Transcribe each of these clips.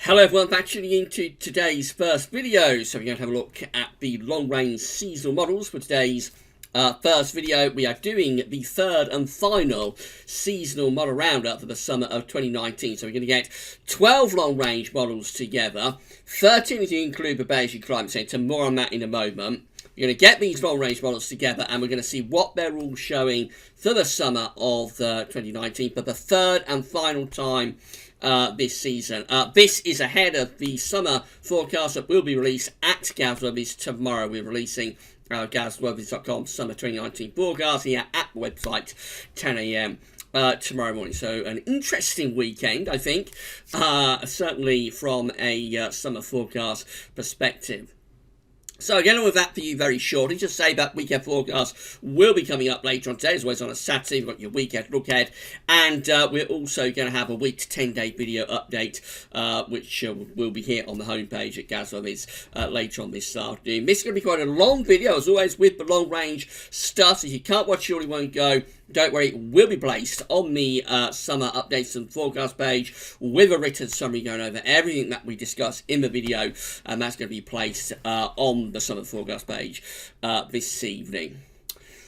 Hello everyone, back tuning into today's first video. So we're going to have a look at the long-range seasonal models for today's first video. We are doing the third and final seasonal model roundup for the summer of 2019. So we're going to get 12 long-range models together, 13 if you include the Precipitation Climate Centre. More on that in a moment. We're going to get these long-range models together and we're going to see what they're all showing for the summer of 2019 for the third and final time this season. This is ahead of the summer forecast that will be released at Gazworthies tomorrow. We're releasing Gazworthies.com summer 2019 forecast here at the website 10 a.m. Tomorrow morning. So an interesting weekend, I think, certainly from a summer forecast perspective. So again, with that for you very shortly, just say that weekend forecast will be coming up later on today, as always on a Saturday. We've got your weekend look ahead, and we're also going to have a week to 10-day video update, which will be here on the homepage at Gazworthies later on this afternoon. This is going to be quite a long video, as always, with the long-range stuff. So if you can't watch it all in one go, don't worry, it will be placed on the summer updates and forecast page with a written summary going over everything that we discuss in the video, and that's going to be placed on the summer forecast page this evening.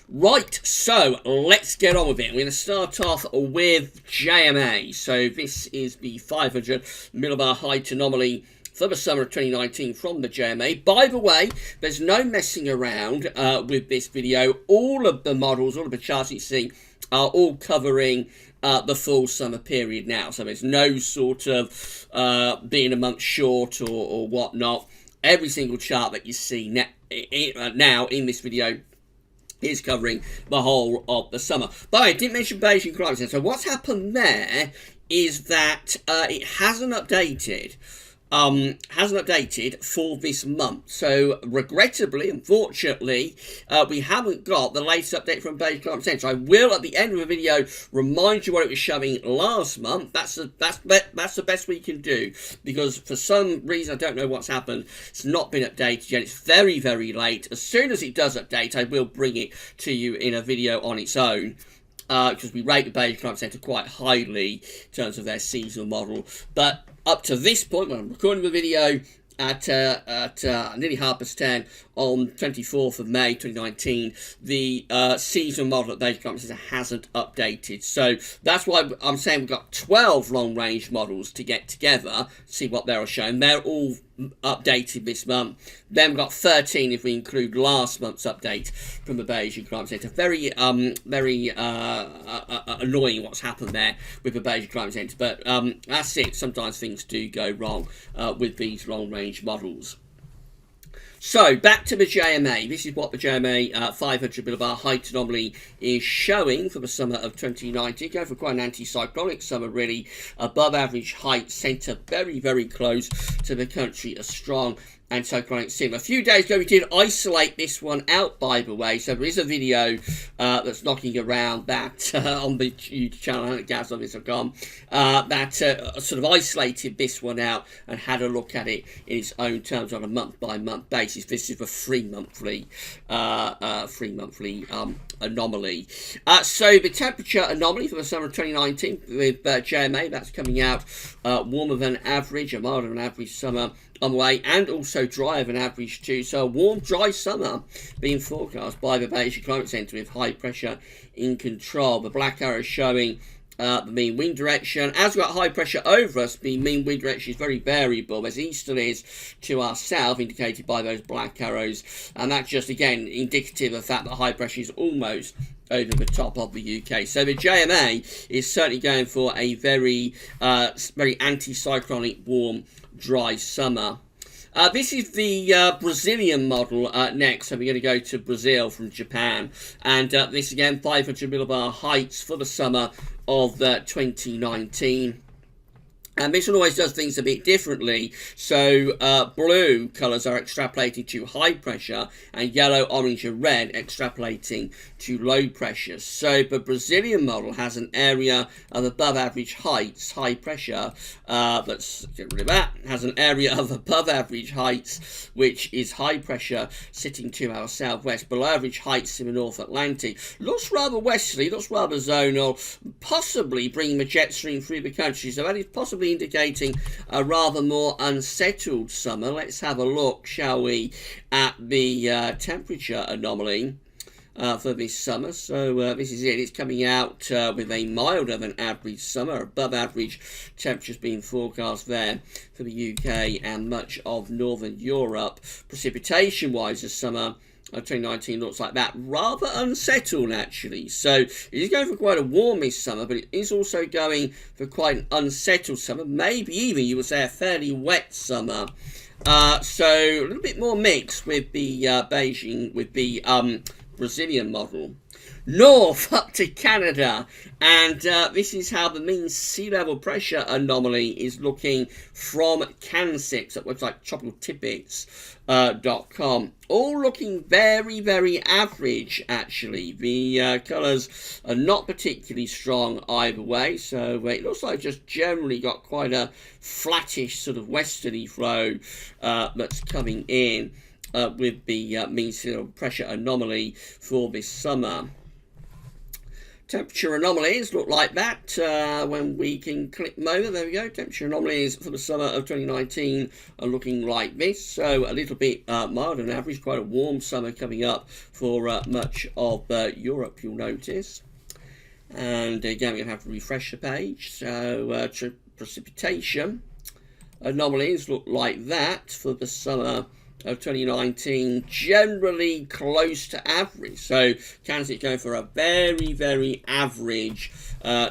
Right, so let's get on with it. We're going to start off with JMA. So this is the 500 millibar height anomaly for the summer of 2019 from the JMA. By the way, there's no messing around with this video. All of the models, all of the charts you see are all covering the full summer period now. So there's no sort of being a month short or whatnot. Every single chart that you see now in this video is covering the whole of the summer. But I didn't mention Beijing Climate Centre. So what's happened there is that it hasn't updated for this month. So regrettably, unfortunately, we haven't got the latest update from Beijing Climate Centre. I will at the end of the video remind you what it was showing last month. That's the best we can do, because for some reason I don't know what's happened. It's not been updated yet. It's very, very late. As soon as it does update, I will bring it to you in a video on its own. Because we rate the Beijing Climate Centre quite highly in terms of their seasonal model. But up to this point, when I'm recording the video at nearly 10:30 on 24th of May 2019, the seasonal model at Beijing Climate Centre hasn't updated. So that's why I'm saying we've got 12 long-range models to get together, see what they're showing. They're all updated this month. Then we've got 13 if we include last month's update from the Beijing Climate Centre. Very annoying what's happened there with the Beijing Climate Centre, but that's it. Sometimes things do go wrong with these long-range models. So, back to the JMA. This is what the JMA 500 millibar height anomaly is showing for the summer of 2019. Going for quite an anticyclonic summer, really. Above average height, centre very, very close to the country. A strong anticyclonic sim. A few days ago we did isolate this one out, by the way, so there is a video that's knocking around that on the YouTube channel at Gazworthies.com that sort of isolated this one out and had a look at it in its own terms on a month-by-month basis. This is a three-monthly anomaly. So the temperature anomaly for the summer of 2019 with JMA, that's coming out warmer than average, a milder than average summer on the way, and also drier than average too. So a warm, dry summer being forecast by the Beijing Climate Centre with high pressure in control. The black arrow showing the mean wind direction. As we've got high pressure over us, the mean wind direction is very variable. There's easterlies to our south, indicated by those black arrows, and that's just, again, indicative of the fact that high pressure is almost over the top of the UK. So the JMA is certainly going for a very anticyclonic, warm, dry summer. This is the Brazilian model next, so we're going to go to Brazil from Japan, and this again 500 millibar heights for the summer of 2019. And this one always does things a bit differently. So blue colours are extrapolating to high pressure, and yellow, orange and red extrapolating to low pressure. So the Brazilian model has an area of above average heights, high pressure. Let's get rid of that. Has an area of above average heights, which is high pressure, sitting to our southwest. Below average heights in the North Atlantic. Looks rather westerly, looks rather zonal, possibly bringing the jet stream through the country. So that is possibly possibly indicating a rather more unsettled summer. Let's have a look, shall we, at the temperature anomaly for this summer. So this is it. It's coming out with a milder than average summer. Above average temperatures being forecast there for the UK and much of Northern Europe. Precipitation wise this summer 2019 looks like that. Rather unsettled, actually. So it is going for quite a warm this summer, but it is also going for quite an unsettled summer. Maybe even, you would say, a fairly wet summer. So a little bit more mixed with the Beijing, with the Brazilian model. North up to Canada, and this is how the mean sea level pressure anomaly is looking from CanSix at website tropicaltidbits.com. All looking very, very average, actually. The colours are not particularly strong either way, so it looks like just generally got quite a flattish sort of westerly flow that's coming in with the mean sea level pressure anomaly for this summer. Temperature anomalies look like that when we can click them over. There we go. Temperature anomalies for the summer of 2019 are looking like this. So a little bit milder than average. Quite a warm summer coming up for much of Europe, you'll notice. And again, we're going to have to refresh the page. So precipitation anomalies look like that for the summer of 2019, generally close to average. So Kansas going for a very, very average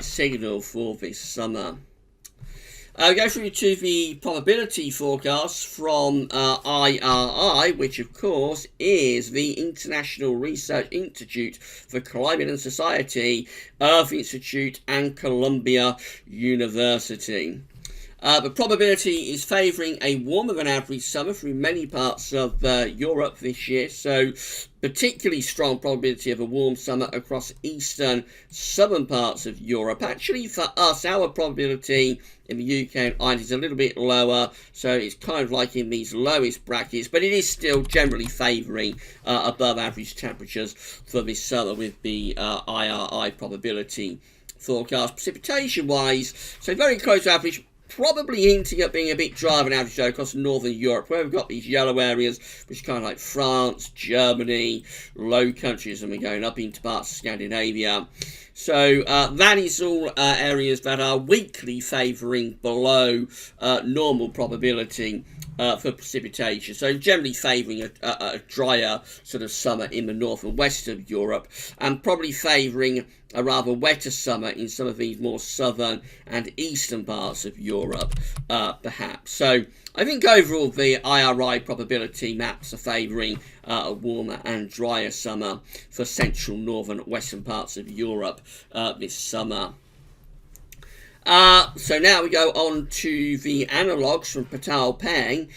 signal for this summer. Go through to the probability forecast from IRI, which of course is the International Research Institute for Climate and Society, Earth Institute and Columbia University. The probability is favouring a warmer than average summer through many parts of Europe this year, so particularly strong probability of a warm summer across eastern, southern parts of Europe. Actually, for us, our probability in the UK and Ireland is a little bit lower, so it's kind of like in these lowest brackets, but it is still generally favouring above average temperatures for this summer with the IRI probability forecast. Precipitation-wise, so very close to average. Probably hinting at being a bit drier than average though across Northern Europe, where we've got these yellow areas, which are kind of like France, Germany, Low Countries, and we're going up into parts of Scandinavia. So that is all areas that are weakly favouring below normal probability for precipitation. So generally favouring a drier sort of summer in the north and west of Europe, and probably favouring a rather wetter summer in some of these more southern and eastern parts of Europe, perhaps. So I think overall the IRI probability maps are favouring a warmer and drier summer for central, northern, western parts of Europe this summer. So now we go on to the analogues from Patal Peng.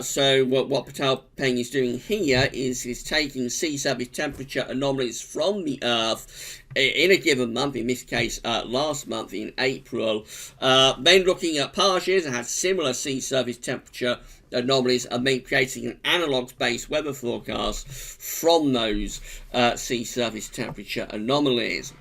So what Patal Peng is doing here is taking sea surface temperature anomalies from the Earth in a given month, in this case last month in April, then looking at past years that had similar sea surface temperature anomalies, and then creating an analogues-based weather forecast from those sea surface temperature anomalies.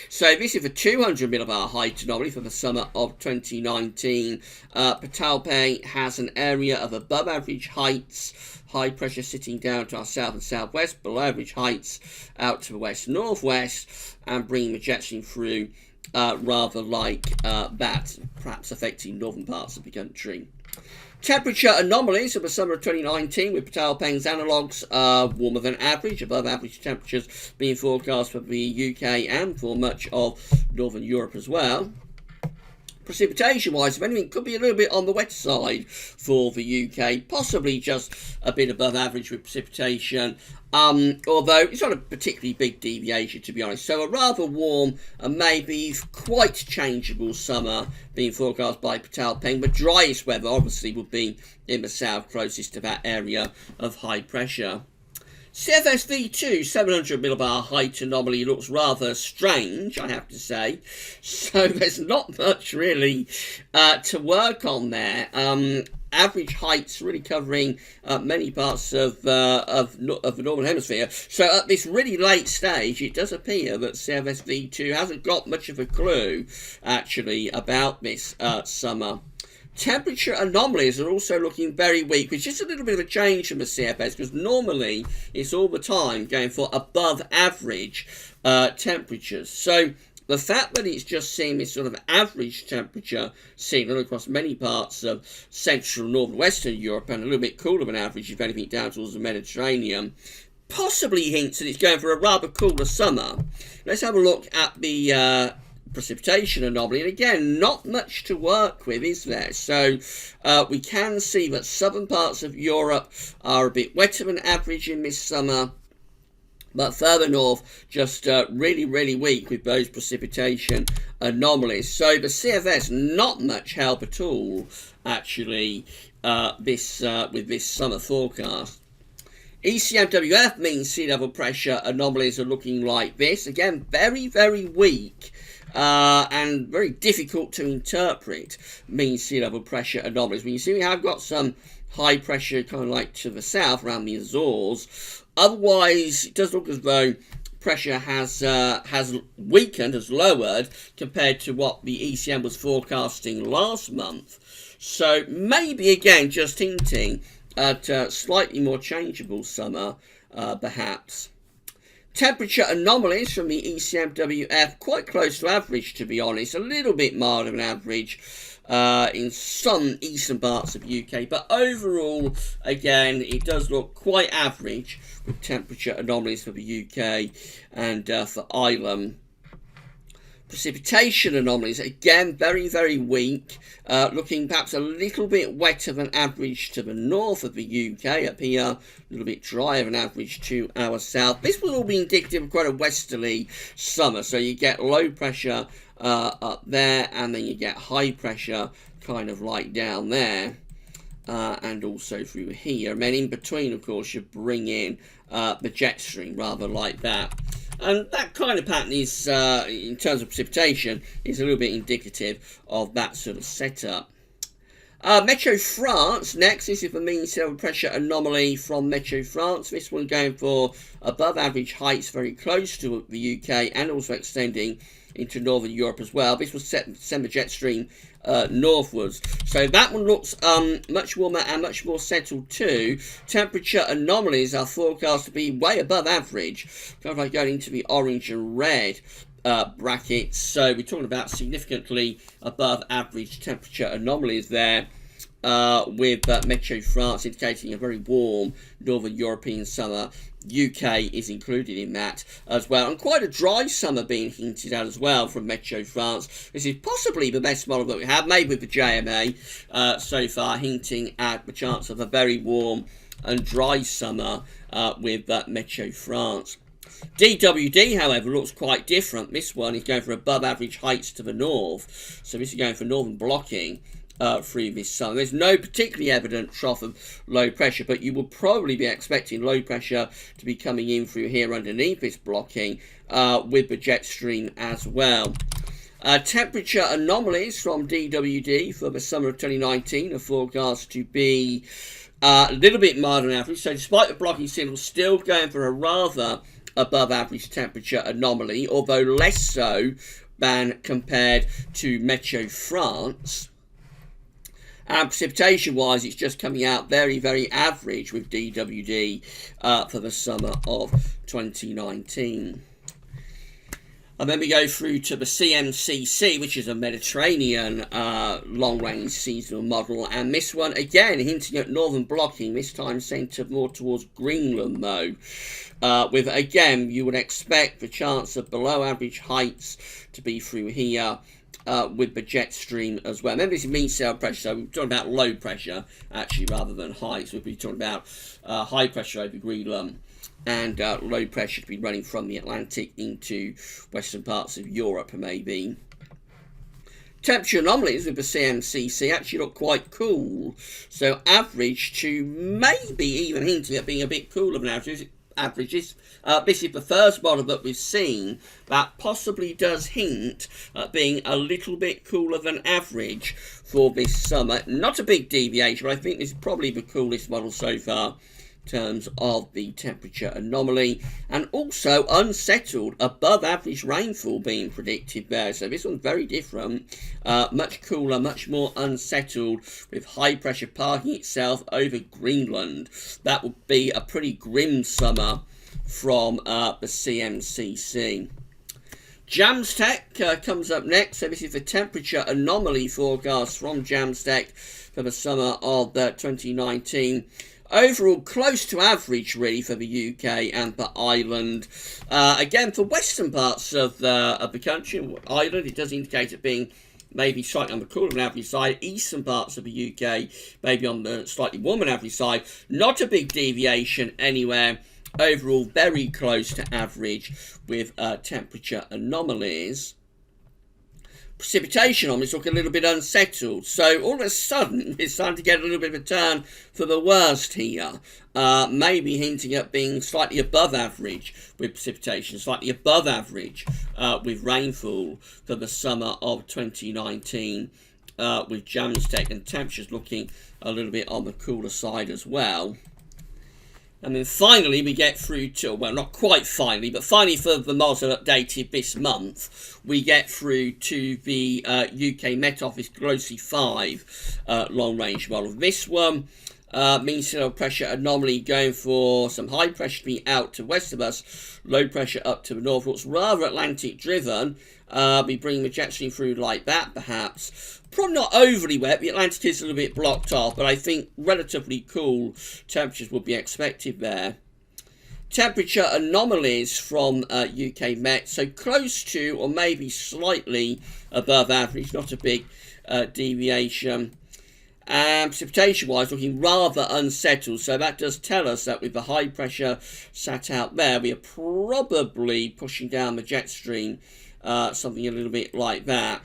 So this is a 200 millibar height anomaly for the summer of 2019. Patal Peng has an area of above average heights, high pressure sitting down to our south and southwest, below average heights out to the west northwest, and bringing the jet stream through rather like that, perhaps affecting northern parts of the country. Temperature anomalies of the summer of 2019 with Patal Peng's analogues warmer than average, above average temperatures being forecast for the UK and for much of Northern Europe as well. Precipitation-wise, if anything, could be a little bit on the wet side for the UK, possibly just a bit above average with precipitation, although it's not a particularly big deviation, to be honest. So a rather warm and maybe quite changeable summer being forecast by Patal Peng. The driest weather, obviously, would be in the south, closest to that area of high pressure. CFSV2 700 millibar height anomaly looks rather strange, I have to say. So there's not much really to work on there. Average heights really covering many parts of the northern hemisphere. So at this really late stage, it does appear that CFSV2 hasn't got much of a clue, actually, about this summer Temperature anomalies are also looking very weak, which is a little bit of a change from the CFS, because normally it's all the time going for above average temperatures. So the fact that it's just seeing this sort of average temperature signal across many parts of central, northern, western Europe, and a little bit cooler than average, if anything, down towards the Mediterranean, possibly hints that it's going for a rather cooler summer. Let's have a look at the precipitation anomaly, and again, not much to work with, is there? So we can see that southern parts of Europe are a bit wetter than average in this summer, but further north, just really, really weak with those precipitation anomalies. So the CFS, not much help at all, actually, with this summer forecast. ECMWF mean sea level pressure anomalies are looking like this. Again, very, very weak and very difficult to interpret mean sea level pressure anomalies. When you see we have got some high pressure kind of like to the south around the Azores. Otherwise, it does look as though pressure has weakened, has lowered compared to what the ECM was forecasting last month. So maybe again just hinting at slightly more changeable summer, perhaps. Temperature anomalies from the ECMWF quite close to average, to be honest, a little bit milder than average in some eastern parts of UK, but overall, again, it does look quite average with temperature anomalies for the UK and for Ireland. Precipitation anomalies, again, very, very weak, looking perhaps a little bit wetter than average to the north of the UK, up here, a little bit drier than average to our south. This will all be indicative of quite a westerly summer, so you get low pressure up there, and then you get high pressure kind of like down there, and also through here. And then in between, of course, you bring in the jet stream, rather like that. And that kind of pattern is, in terms of precipitation, is a little bit indicative of that sort of setup. Meteo France next. This is the mean sea level pressure anomaly from Meteo France. This one going for above average heights very close to the UK and also extending into northern Europe as well. This was set to send the jet stream northwards. So that one looks much warmer and much more settled too. Temperature anomalies are forecast to be way above average, kind of like going into the orange and red brackets. So we're talking about significantly above average temperature anomalies there, with Meteo France indicating a very warm northern European summer. UK is included in that as well, and quite a dry summer being hinted at as well from Meteo France. This is possibly the best model that we have, made with the JMA so far, hinting at the chance of a very warm and dry summer with Meteo France. DWD, however, looks quite different. This one is going for above average heights to the north, so this is going for northern blocking through this summer. There's no particularly evident trough of low pressure, but you will probably be expecting low pressure to be coming in through here underneath this blocking with the jet stream as well. Temperature anomalies from DWD for the summer of 2019 are forecast to be a little bit milder than average. So despite the blocking signal, still going for a rather above average temperature anomaly, although less so than compared to Meteo France. And precipitation-wise, it's just coming out very, very average with DWD for the summer of 2019. And then we go through to the CMCC, which is a Mediterranean long-range seasonal model. And this one, again, hinting at northern blocking, this time centred more towards Greenland, though. With, again, you would expect the chance of below-average heights to be through here, with the jet stream as well. Remember, this is mean sea level pressure, so we're talking about low pressure, actually, rather than high. So we'll be talking about high pressure over Greenland and low pressure to be running from the Atlantic into western parts of Europe, maybe. Temperature anomalies with the CMCC actually look quite cool. So average to maybe even hinting at being a bit cooler than average. This is the first model that we've seen that possibly does hint at being a little bit cooler than average for this summer. Not a big deviation, but I think this is probably the coolest model so far terms of the temperature anomaly, and also unsettled above average rainfall being predicted there. So this one's very different, much cooler, much more unsettled, with high pressure parking itself over Greenland. That would be a pretty grim summer from the CMCC. JAMSTEC comes up next. So this is the temperature anomaly forecast from JAMSTEC for the summer of 2019. Overall, close to average, really, for the UK and the island. Again, for western parts of the country, Ireland, it does indicate it being maybe slightly on the cooler than average side. Eastern parts of the UK, maybe on the slightly warmer than average side. Not a big deviation anywhere. Overall, very close to average with temperature anomalies. Precipitation anomalies look a little bit unsettled. So all of a sudden, we're starting to get a little bit of a turn for the worst here. Maybe hinting at being slightly above average with precipitation, slightly above average with rainfall for the summer of 2019 with JAMSTEC, and temperatures looking a little bit on the cooler side as well. And then finally we get through to, well, not quite finally, but finally for the models that are updated this month, we get through to the UK Met Office GLOSY 5 long-range model. This one mean sea level pressure anomaly going for some high pressure to be out to west of us, low pressure up to the north. Looks rather Atlantic driven. Be bringing the jet stream through like that, perhaps. Probably not overly wet. The Atlantic is a little bit blocked off, but I think relatively cool temperatures would be expected there. Temperature anomalies from UK Met, so close to or maybe slightly above average, not a big deviation. And precipitation-wise, looking rather unsettled. So that does tell us that with the high pressure sat out there, we are probably pushing down the jet stream, something a little bit like that.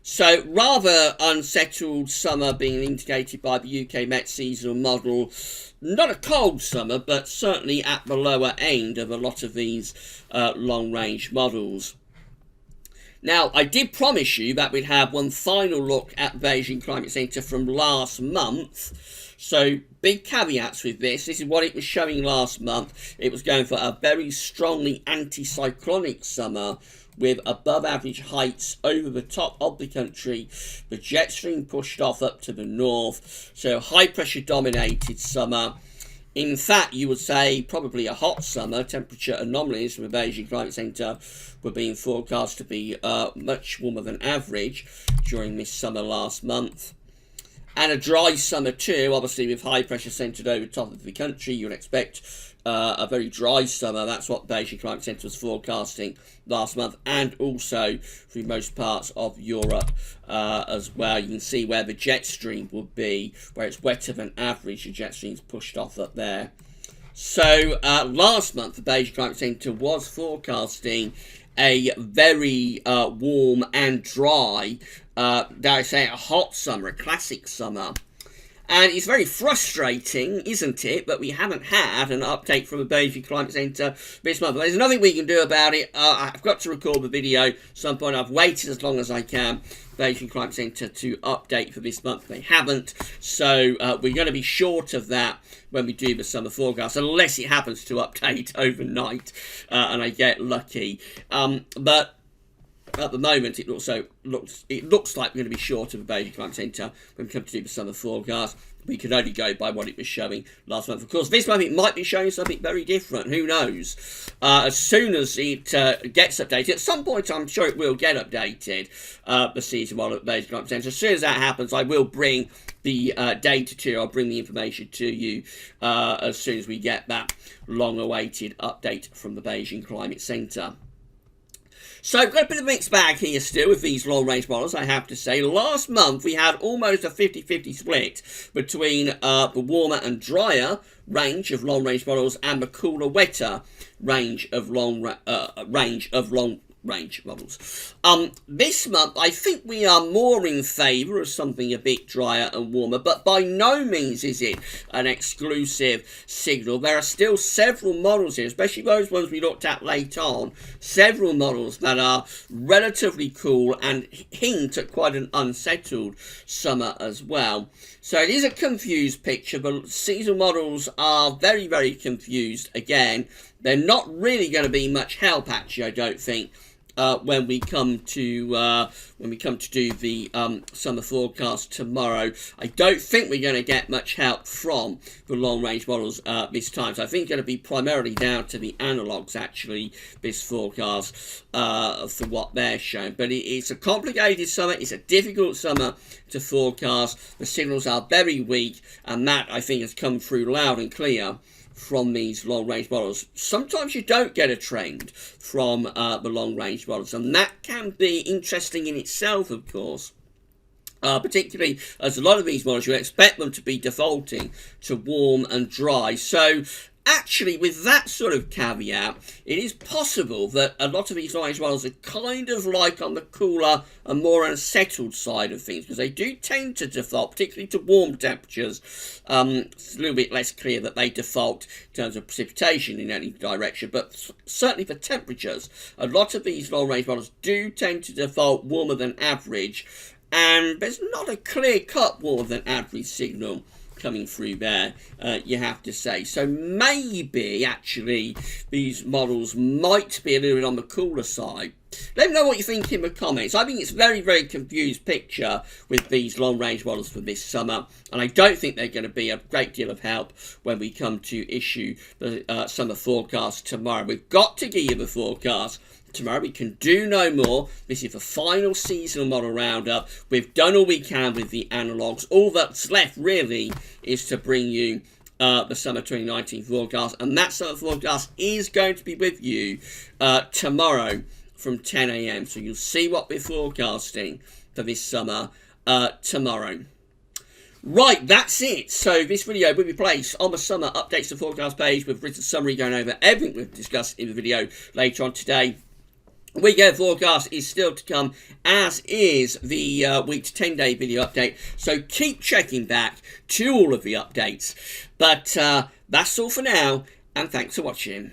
So rather unsettled summer being indicated by the UK Met seasonal model. Not a cold summer, but certainly at the lower end of a lot of these long-range models. Now, I did promise you that we'd have one final look at the Beijing Climate Centre from last month. So, big caveats with this. This is what it was showing last month. It was going for a very strongly anticyclonic summer with above average heights over the top of the country. The jet stream pushed off up to the north. So, high pressure dominated summer. In fact, you would say probably a hot summer. Temperature anomalies from the Beijing Climate Centre were being forecast to be much warmer than average during this summer last month. And a dry summer too, obviously with high pressure centred over top of the country. You'd expect a very dry summer. That's what the Beijing Climate Centre was forecasting last month, and also through most parts of Europe as well. You can see where the jet stream would be, where it's wetter than average. The jet stream's pushed off up there. So last month, the Beijing Climate Centre was forecasting a very warm and dry, dare I say, a hot summer, a classic summer. And it's very frustrating, isn't it, that we haven't had an update from the Beijing Climate Centre this month. But there's nothing we can do about it. I've got to record the video at some point. I've waited as long as I can, Beijing Climate Centre, to update for this month. They haven't. So we're going to be short of that when we do the summer forecast, unless it happens to update overnight and I get lucky. But at the moment, it looks like we're going to be short of the Beijing Climate Centre when we come to do the summer forecast. We can only go by what it was showing last month. Of course, this month it might be showing something very different. Who knows? As soon as it gets updated, at some point I'm sure it will get updated, the season model at the Beijing Climate Centre. As soon as that happens, I will bring the data to you. I'll bring the information to you as soon as we get that long-awaited update from the Beijing Climate Centre. So I've got a bit of a mixed bag here still with these long-range models, I have to say. Last month we had almost a 50-50 split between the warmer and drier range of long-range models and the cooler, wetter range of long-range models. This month, I think we are more in favour of something a bit drier and warmer, but by no means is it an exclusive signal. There are still several models here, especially those ones we looked at late on, several models that are relatively cool and hint at quite an unsettled summer as well. So it is a confused picture, but seasonal models are very, very confused again. They're not really going to be much help, actually, I don't think, when we come to do the summer forecast tomorrow. I don't think we're going to get much help from the long range models this time. So I think it's going to be primarily down to the analogues, actually, this forecast for what they're showing. But it's a complicated summer. It's a difficult summer to forecast. The signals are very weak, and that, I think, has come through loud and clear from these long-range models. Sometimes you don't get a trend from the long-range models, and that can be interesting in itself, of course. Particularly as a lot of these models, you expect them to be defaulting to warm and dry. So actually, with that sort of caveat, it is possible that a lot of these long-range models are kind of like on the cooler and more unsettled side of things, because they do tend to default, particularly to warm temperatures. It's a little bit less clear that they default in terms of precipitation in any direction, but certainly for temperatures, a lot of these long-range models do tend to default warmer than average, and there's not a clear-cut warmer than average signal coming through there, you have to say. So maybe actually these models might be a little bit on the cooler side. Let me know what you think in the comments. I think it's a very, very confused picture with these long-range models for this summer, and I don't think they're going to be a great deal of help when we come to issue the summer forecast tomorrow. We've got to give you the forecast tomorrow. We can do no more. This is the final seasonal model roundup. We've done all we can with the analogues. All that's left really is to bring you the summer 2019 forecast, and that summer forecast is going to be with you tomorrow from 10 a.m. So you'll see what we're forecasting for this summer tomorrow. Right, that's it. So this video will be placed on the summer updates and forecast page with written summary going over everything we've discussed in the video later on today. Weekend forecast is still to come, as is the week to 10-day video update. So keep checking back to all of the updates. But that's all for now, and thanks for watching.